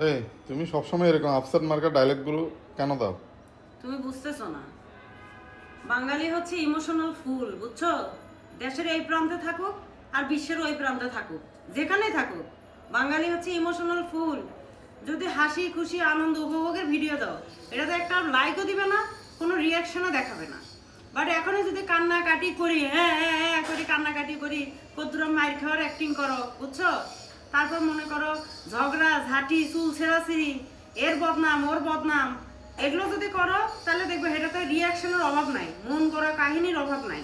এই তুমি সবসময় এরকম আপসেট মার্কা ডায়লগগুলো কেন দাও? তুমি বুঝতেছো না, বাঙালি হচ্ছে ইমোশনাল ফুল, বুঝছো? দেশের এই প্রান্তে থাকুক আর বিশ্বের ওই প্রান্তে থাকুক, যেখানেই থাকুক, বাঙালি হচ্ছে ইমোশনাল ফুল। যদি হাসি খুশি আনন্দ উপভোগের ভিডিও দাও, এটাতে একটা লাইকও দিবে না, কোনো রিয়াকশনও দেখাবে না। বাট এখনই যদি কান্নাকাটি করি, হ্যাঁ হ্যাঁ হ্যাঁ করি, কান্নাকাটি করি, কদ্দুরা মাইর খাওয়ার অ্যাক্টিং করো, বুঝছো? তারপর মনে করো ঝগড়া ঝাঁটি চুল ছেঁড়াছিড়ি, এর বদনাম ওর বদনাম, এগুলো যদি করো তাহলে দেখবো এটাতে রিয়াকশনের অভাব নাই, মন গড়া কাহিনীর অভাব নাই,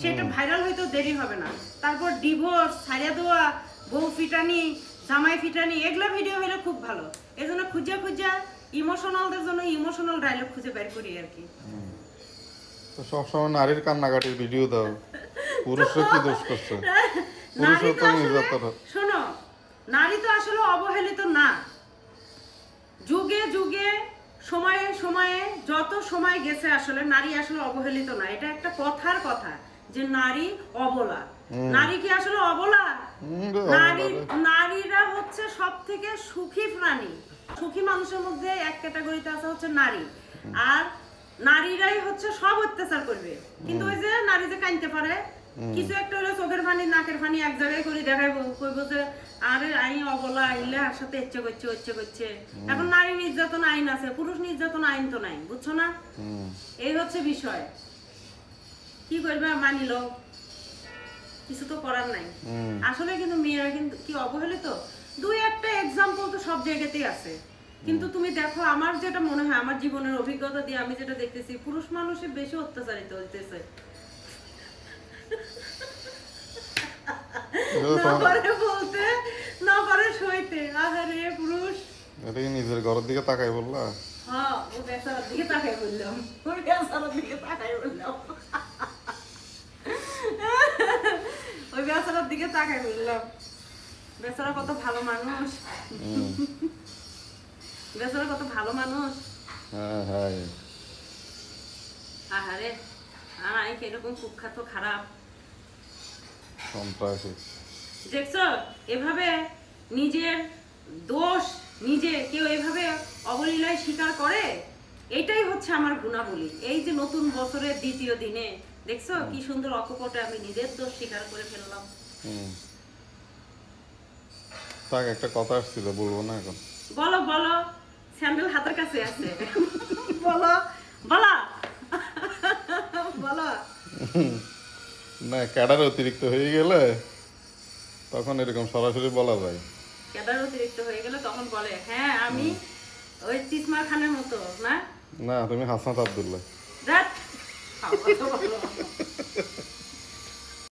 সেটা ভাইরাল হইতেও দেরি হবে না। তারপর ডিভোর্স, ছাড়িয়া দেওয়া, বউ ফিটানি, জামাই ফিটানি, এগুলো ভিডিও হলে খুব ভালো। এই জন্য খুঁজা খুঁজা ইমোশনালদের জন্য ইমোশনাল ডায়লগ খুঁজে বের করি আর কি। তো সবসময় নারীর কান্নাকাটির ভিডিও দাও, পুরুষরা কি দোষ করছে? নারী পুরুষরা তো তো আসলে, নির্যাতন। শোনো, নারী তো আসলে অবহেলিত না। যুগে যুগে সময়ে সময়ে যত সময় গেছে আসলে নারী আসলে অবহেলিত না, এটা একটা কথার কথা যে নারী অবলা। নারী কি আসলে অবলা? নারী, নারীরা হচ্ছে সব থেকে সুখী প্রাণী। সুখী মানুষের মধ্যে এক ক্যাটাগরিতে আছে হচ্ছে নারী। আর নারীরাই হচ্ছে সব অত্যাচার করবে, কিন্তু ওই যে নারী যে কাঁদতে পারে, কিছু একটা হলে চোখের পানি নাকের পানি এক জায়গায় করে দেখাইবো, কইবো যে আরে আই অবলা, আইলে আর সাথে ইচ্ছে করছে ইচ্ছে করছে। এখন নারী নির্যাতন আইন আছে, পুরুষ নির্যাতন আইন তো নাই, বুঝছো না? এই হচ্ছে বিষয়। কি করবে, মানিল, কিছু তো করার নাই আসলে। কিন্তু মেয়েরা কিন্তু কি অবহেলিত? দুই একটা এক্সাম্পল তো সব জায়গাতেই আছে। কিন্তু তুমি দেখো, আমার যেটা মনে হয়, আমার জীবনের অভিজ্ঞতা দিয়ে আমি যেটা দেখতেছি, পুরুষ মানুষের বেশি অত্যাচারিত হইতেছে। না পারে বলতে, না পারে সইতে। আহারে পুরুষ, এটা কি নিজের ঘরের দিকে তাকাই বললা? হ্যাঁ, ও বেচারার দিকে তাকাই বললাম, ওই বেচারার দিকে তাকাই বললাম, ওই বেচারার দিকে তাকাই বললাম। বেচারা কত ভালো মানুষ, বেচারা কত ভালো মানুষ। হ্যাঁ হ্যাঁ। আহারে, আর আমি কিরকম কুখ্যাত খারাপ সন্ত্রাসী। দেখছো? এভাবে নিজের দোষ নিজে কেউ এভাবে অবলীলায় স্বীকার করে, এটাই হচ্ছে আমার গুণাবলী। এই যে নতুন বছরের দ্বিতীয় দিনে দেখছো কি সুন্দর অকপটে আমি নিজের দোষ স্বীকার করে ফেললাম। তাক একটা কথা আসছিল, বলবো না এখন? বলো বলো, স্যান্ডেল হাতের কাছে আছে, বলো বলো বলো। না, ক্যাডার অতিরিক্ত হয়ে গেলে তখন এরকম সরাসরি বলা যায়। ক্যাডার অতিরিক্ত হয়ে গেলে তখন বলে, হ্যাঁ আমি ওই তিসমার খানের মতো না। না, তুমি হাসনাত আব্দুল্লাহ। ধ্যাৎ, খাওয়া তো বলো।